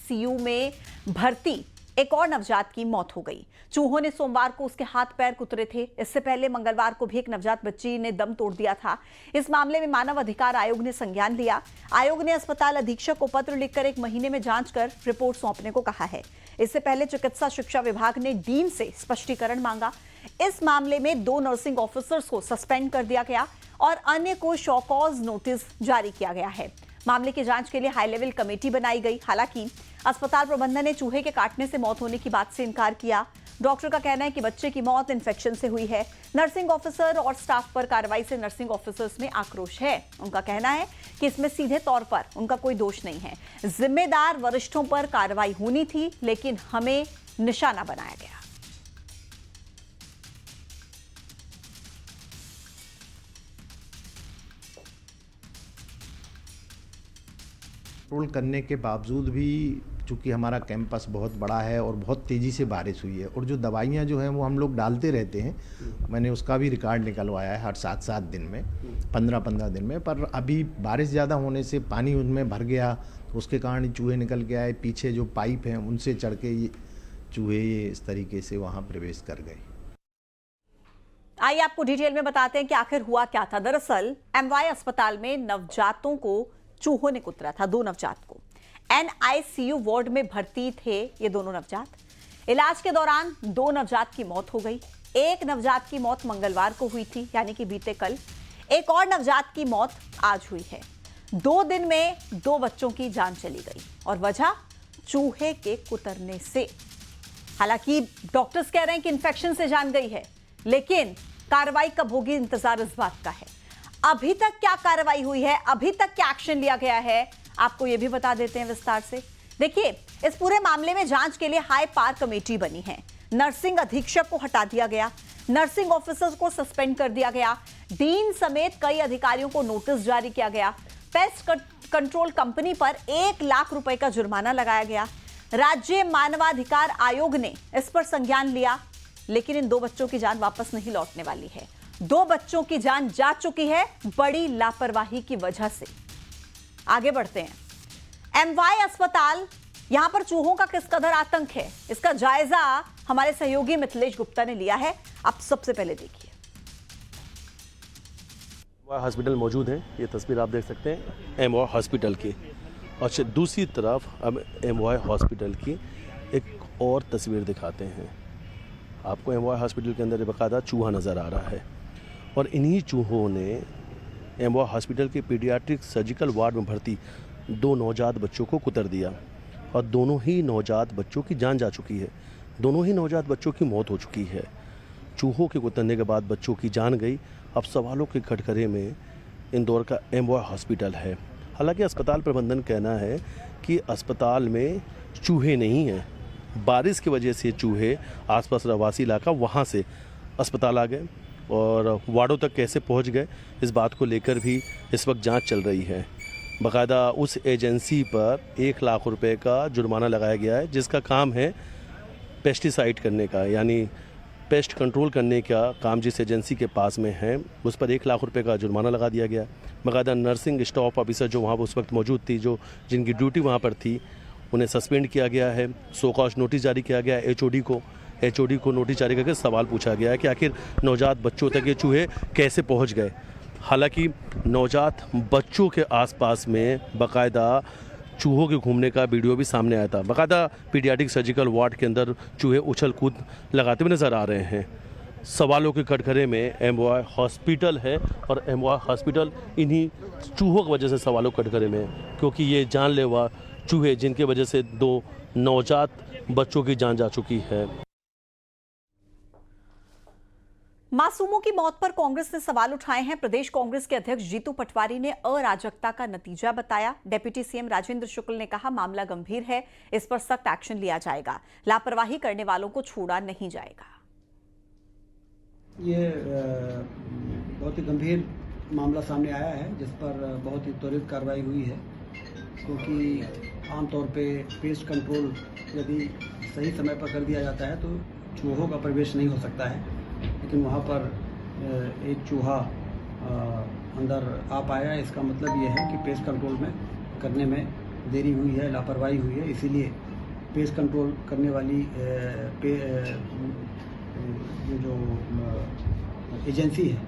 ICU में भर्ती एक और नवजात की मौत हो गई। चूहों ने सोमवार को उसके हाथ पैर कुतरे थे। इससे पहले मंगलवार को भी एक नवजात बच्ची ने दम तोड़ दिया था। इस मामले में मानव अधिकार आयोग ने संज्ञान लिया। आयोग ने अस्पताल अधीक्षक को पत्र लिखकर 1 महीने में जांच कर रिपोर्ट सौंपने को कहा है। इससे पहले चिकित्सा शिक्षा विभाग ने डीन से स्पष्टीकरण मांगा। इस मामले में 2 नर्सिंग ऑफिसर्स को सस्पेंड कर दिया गया और अन्य को शो कॉज नोटिस जारी किया गया है। मामले की जांच के लिए हाई लेवल कमेटी बनाई गई। हालांकि अस्पताल प्रबंधन ने चूहे के काटने से मौत होने की बात से इनकार किया। डॉक्टर का कहना है कि बच्चे की मौत इन्फेक्शन से हुई है। नर्सिंग ऑफिसर और स्टाफ पर कार्रवाई से नर्सिंग ऑफिसर्स में आक्रोश है। उनका कहना है कि इसमें सीधे तौर पर उनका कोई दोष नहीं है। जिम्मेदार वरिष्ठों पर कार्रवाई होनी थी, लेकिन हमें निशाना बनाया गया। कंट्रोल करने के बावजूद भी चूँकि हमारा कैंपस बहुत बड़ा है और बहुत तेज़ी से बारिश हुई है और जो दवाइयाँ जो हैं वो हम लोग डालते रहते हैं, मैंने उसका भी रिकॉर्ड निकलवाया है हर 7-7 दिन में, 15-15 दिन में। पर अभी बारिश ज़्यादा होने से पानी उनमें भर गया, तो उसके कारण चूहे निकल के आए। पीछे जो पाइप हैं उनसे चढ़ के ये चूहे इस तरीके से वहाँ प्रवेश कर गए। आइए आपको डिटेल में बताते हैं कि आखिर हुआ क्या था। दरअसल एमवाई अस्पताल में नवजातों को चूहों ने कुतरा था। 2 नवजात को एनआईसीयू वार्ड में भर्ती थे ये दोनों नवजात। इलाज के दौरान 2 नवजात की मौत हो गई। एक नवजात की मौत मंगलवार को हुई थी, यानी कि बीते कल। एक और नवजात की मौत आज हुई है। 2 दिन में 2 बच्चों की जान चली गई और वजह चूहे के कुतरने से। हालांकि डॉक्टर्स कह रहे हैं कि इन्फेक्शन से जान गई है, लेकिन कार्रवाई कब होगी इंतजार इस बात का है। अभी तक क्या कार्रवाई हुई है, अभी तक क्या एक्शन लिया गया है, आपको यह भी बता देते हैं विस्तार से। देखिए, इस पूरे मामले में जांच के लिए हाई पावर कमेटी बनी है। नर्सिंग अधीक्षक को हटा दिया गया, नर्सिंग ऑफिसर्स को सस्पेंड कर दिया गया, डीन समेत कई अधिकारियों को नोटिस जारी किया गया। पेस्ट कंट्रोल कंपनी पर 1 लाख रुपए का जुर्माना लगाया गया। राज्य मानवाधिकार आयोग ने इस पर संज्ञान लिया, लेकिन इन 2 बच्चों की जान वापस नहीं लौटने वाली है। 2 बच्चों की जान जा चुकी है बड़ी लापरवाही की वजह से। आगे बढ़ते हैं। एमवाई अस्पताल, यहां पर चूहों का किस कदर आतंक है, इसका जायजा हमारे सहयोगी मिथिलेश गुप्ता ने लिया है। आप सबसे पहले देखिए। हॉस्पिटल मौजूद है, ये तस्वीर आप देख सकते हैं एमवाई हॉस्पिटल की। और दूसरी तरफ अब एमवाई हॉस्पिटल की एक और तस्वीर दिखाते हैं आपको। एमवाई हॉस्पिटल के अंदर बाकायदा चूहा नज़र आ रहा है और इन्हीं चूहों ने एमवाई हॉस्पिटल के पीडियाट्रिक सर्जिकल वार्ड में भर्ती 2 नवजात बच्चों को कुतर दिया और दोनों ही नवजात बच्चों की जान जा चुकी है। दोनों ही नवजात बच्चों की मौत हो चुकी है। चूहों के कुतरने के बाद बच्चों की जान गई। अब सवालों के कटघरे में इंदौर का एमवाई हॉस्पिटल है। हालांकि अस्पताल प्रबंधन कहना है कि अस्पताल में चूहे नहीं हैं, बारिश की वजह से चूहे आसपास रहवासी इलाका वहाँ से अस्पताल आ गए और वार्डों तक कैसे पहुँच गए, इस बात को लेकर भी इस वक्त जांच चल रही है। बाकायदा उस एजेंसी पर 1 लाख रुपए का जुर्माना लगाया गया है, जिसका काम है पेस्टिसाइड करने का, यानी पेस्ट कंट्रोल करने का काम जिस एजेंसी के पास में है उस पर 1 लाख रुपए का जुर्माना लगा दिया गया। बाकायदा नर्सिंग स्टाफ ऑफिसर जो वहाँ उस वक्त मौजूद थी, जो जिनकी ड्यूटी वहाँ पर थी, उन्हें सस्पेंड किया गया है। शो कॉज नोटिस जारी किया गया है। एचओडी को नोटिस जारी करके सवाल पूछा गया है कि आखिर नवजात बच्चों तक ये चूहे कैसे पहुंच गए। हालांकि नवजात बच्चों के आसपास में बाकायदा चूहों के घूमने का वीडियो भी सामने आया था। बाकायदा पीडियाट्रिक सर्जिकल वार्ड के अंदर चूहे उछल कूद लगाते हुए नज़र आ रहे हैं। सवालों के कटघरे में एमवाई हॉस्पिटल है और एमवाई हॉस्पिटल इन्हीं चूहों की वजह से सवालों के कटघरे में, क्योंकि ये जानलेवा चूहे जिनकी वजह से 2 नवजात बच्चों की जान जा चुकी है। मासूमों की मौत पर कांग्रेस ने सवाल उठाए हैं। प्रदेश कांग्रेस के अध्यक्ष जीतू पटवारी ने अराजकता का नतीजा बताया। डिप्टी सीएम राजेंद्र शुक्ल ने कहा, मामला गंभीर है, इस पर सख्त एक्शन लिया जाएगा, लापरवाही करने वालों को छोड़ा नहीं जाएगा। ये बहुत ही गंभीर मामला सामने आया है, जिस पर बहुत ही त्वरित कार्रवाई हुई है, क्योंकि आमतौर पे पेस्ट कंट्रोल यदि सही समय पर कर दिया जाता है तो चूहों का प्रवेश नहीं हो सकता है, लेकिन वहाँ पर एक चूहा अंदर आ पाया। इसका मतलब ये है कि पेस्ट कंट्रोल में करने में देरी हुई है, लापरवाही हुई है, इसीलिए पेस्ट कंट्रोल करने वाली जो एजेंसी है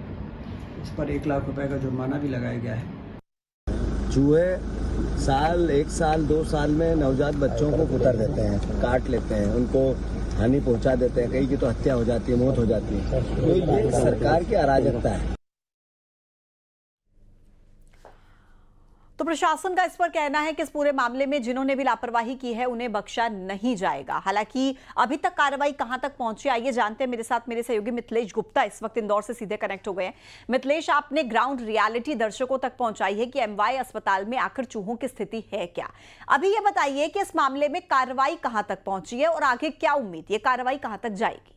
उस पर 1 लाख रुपए का जुर्माना भी लगाया गया है। चूहे 1 साल 2 साल में नवजात बच्चों को कुतर देते हैं, काट लेते हैं, उनको हानि पहुंचा देते हैं, कई की तो हत्या हो जाती है, मौत हो जाती है। तो ये सरकार की अराजकता है। तो प्रशासन का इस पर कहना है कि इस पूरे मामले में जिन्होंने भी लापरवाही की है उन्हें बख्शा नहीं जाएगा। हालांकि अभी तक कार्रवाई कहां तक पहुंची, आइए जानते हैं। मेरे साथ मेरे सहयोगी मिथिलेश गुप्ता इस वक्त इंदौर से सीधे कनेक्ट हो गए हैं। मिथिलेश, आपने ग्राउंड रियलिटी दर्शकों तक पहुंचाई है कि एमवाई अस्पताल में आखिर चूहों की स्थिति है क्या। अभी यह बताइए कि इस मामले में कार्रवाई कहां तक पहुंची है और आगे क्या उम्मीद, ये कार्रवाई कहां तक जाएगी?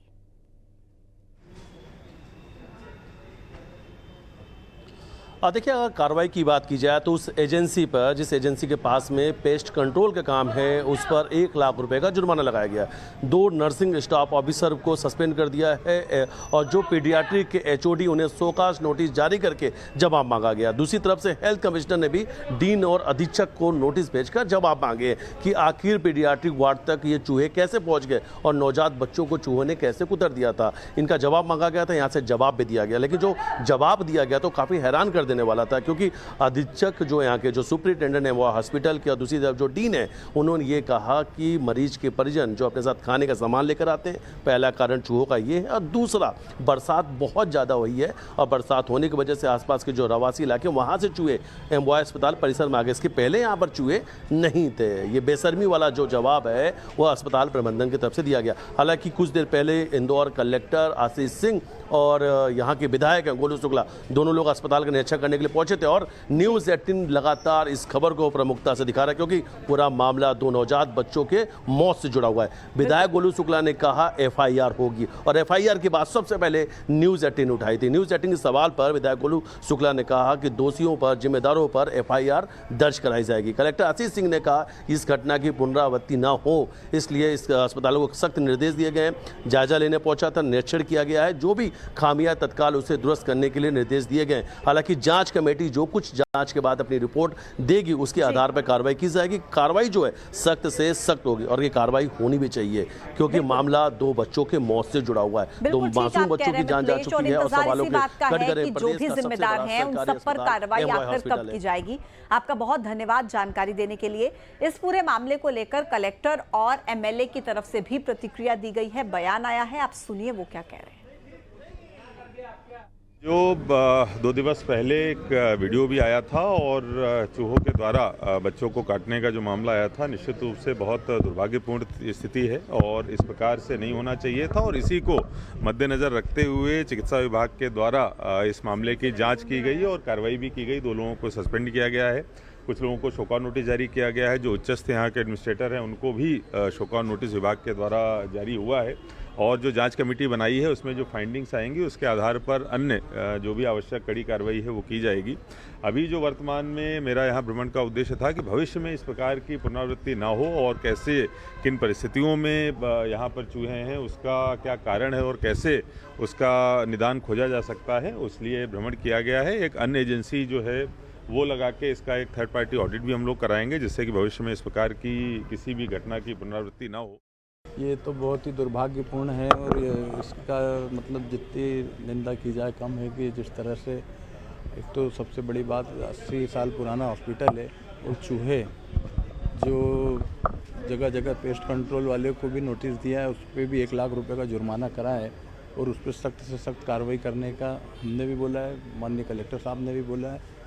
देखिए, अगर कार्रवाई की बात की जाए तो उस एजेंसी पर, जिस एजेंसी के पास में पेस्ट कंट्रोल का काम है, उस पर 1 लाख रुपए का जुर्माना लगाया गया। 2 नर्सिंग स्टाफ ऑफिसर को सस्पेंड कर दिया है और जो पीडियाट्रिक के एचओडी, उन्हें शोकाज नोटिस जारी करके जवाब मांगा गया। दूसरी तरफ से हेल्थ कमिश्नर ने भी डीन और अधीक्षक को नोटिस भेजकर जवाब मांगे कि आखिर पीडियाट्रिक वार्ड तक ये चूहे कैसे पहुंच गए और नवजात बच्चों को चूहों ने कैसे कुतर दिया था। इनका जवाब मांगा गया था, यहाँ से जवाब भी दिया गया, लेकिन जो जवाब दिया गया तो काफ़ी हैरान कर देने वाला था, क्योंकि अधीक्षक जो यहाँ के जो सुपरिटेंडेंट है वो हॉस्पिटल के, और दूसरी तरफ जो डीन है उन्होंने ये कहा कि मरीज के परिजन जो अपने साथ खाने का सामान लेकर आते हैं, पहला कारण चूहों का ये है, और दूसरा बरसात बहुत ज़्यादा हुई है और बरसात होने की वजह से आसपास के जो रवासी इलाके वहाँ से चूहे एमवाई अस्पताल परिसर में आ गए। इसके पहले यहाँ पर चूहे नहीं थे। ये बेशर्मी वाला जो जवाब है वो अस्पताल प्रबंधन की तरफ से दिया गया। हालांकि कुछ देर पहले इंदौर कलेक्टर आशीष सिंह और यहाँ के विधायक हैं गोलू शुक्ला, दोनों लोग अस्पताल का निरीक्षण करने के लिए पहुंचे थे और न्यूज़ 18 लगातार इस खबर को प्रमुखता से दिखा रहा है, क्योंकि पूरा मामला 2 नवजात बच्चों के मौत से जुड़ा हुआ है। विधायक गोलू शुक्ला ने कहा एफआईआर होगी, और एफआईआर की बात सबसे पहले न्यूज़ 18 उठाई थी। न्यूज़ 18 के सवाल पर विधायक गोलू शुक्ला ने कहा कि दोषियों पर, जिम्मेदारों पर एफआईआर दर्ज कराई जाएगी। कलेक्टर आशीष सिंह ने कहा इस घटना की पुनरावृत्ति न हो, इसलिए इस अस्पतालों को सख्त निर्देश दिए गए हैं। जायजा लेने पहुंचा था, निरीक्षण किया गया है, जो भी खामियां तत्काल उसे दुरुस्त करने के लिए निर्देश दिए गए। हालांकि जांच कमेटी जो कुछ जांच के बाद अपनी रिपोर्ट देगी उसके आधार पर कार्रवाई की जाएगी। कार्रवाई जो है सख्त से सख्त होगी और ये कार्रवाई होनी भी चाहिए, क्योंकि मामला 2 बच्चों के मौत से जुड़ा हुआ है। 2 मासूम बच्चों की जान जा चुकी है और सवालों के कटघरे जो भी जिम्मेदार हैं उन सब पर कार्रवाई आखिर कब की जाएगी। आपका बहुत धन्यवाद जानकारी देने के लिए। इस पूरे मामले को लेकर कलेक्टर और एमएलए की तरफ से भी प्रतिक्रिया दी गई है, बयान आया है, आप सुनिए वो क्या कह रहे हैं। जो 2 दिवस पहले एक वीडियो भी आया था और चूहों के द्वारा बच्चों को काटने का जो मामला आया था, निश्चित रूप से बहुत दुर्भाग्यपूर्ण स्थिति है और इस प्रकार से नहीं होना चाहिए था। और इसी को मद्देनज़र रखते हुए चिकित्सा विभाग के द्वारा इस मामले की जांच की गई और कार्रवाई भी की गई। 2 लोगों को सस्पेंड किया गया है, कुछ लोगों को शोकॉज नोटिस जारी किया गया है। जो उच्चस्थ यहाँ के एडमिनिस्ट्रेटर हैं उनको भी शोकॉज नोटिस विभाग के द्वारा जारी हुआ है। और जो जांच कमेटी बनाई है उसमें जो फाइंडिंग्स आएंगी उसके आधार पर अन्य जो भी आवश्यक कड़ी कार्रवाई है वो की जाएगी। अभी जो वर्तमान में मेरा यहाँ भ्रमण का उद्देश्य था कि भविष्य में इस प्रकार की पुनरावृत्ति ना हो और कैसे, किन परिस्थितियों में यहाँ पर चूहे हैं, उसका क्या कारण है और कैसे उसका निदान खोजा जा सकता है, उसलिए भ्रमण किया गया है। एक अन्य एजेंसी जो है वो लगा के इसका एक थर्ड पार्टी ऑडिट भी हम लोग कराएंगे, जिससे कि भविष्य में इस प्रकार की किसी भी घटना की पुनरावृत्ति ना हो। ये तो बहुत ही दुर्भाग्यपूर्ण है और इसका मतलब जितनी निंदा की जाए कम है कि जिस तरह से, एक तो सबसे बड़ी बात 80 साल पुराना हॉस्पिटल है और चूहे जो जगह जगह पेस्ट कंट्रोल वाले को भी नोटिस दिया है, उस पर भी 1 लाख रुपए का जुर्माना करा है और उस पर सख्त से सख्त कार्रवाई करने का हमने भी बोला है, माननीय कलेक्टर साहब ने भी बोला है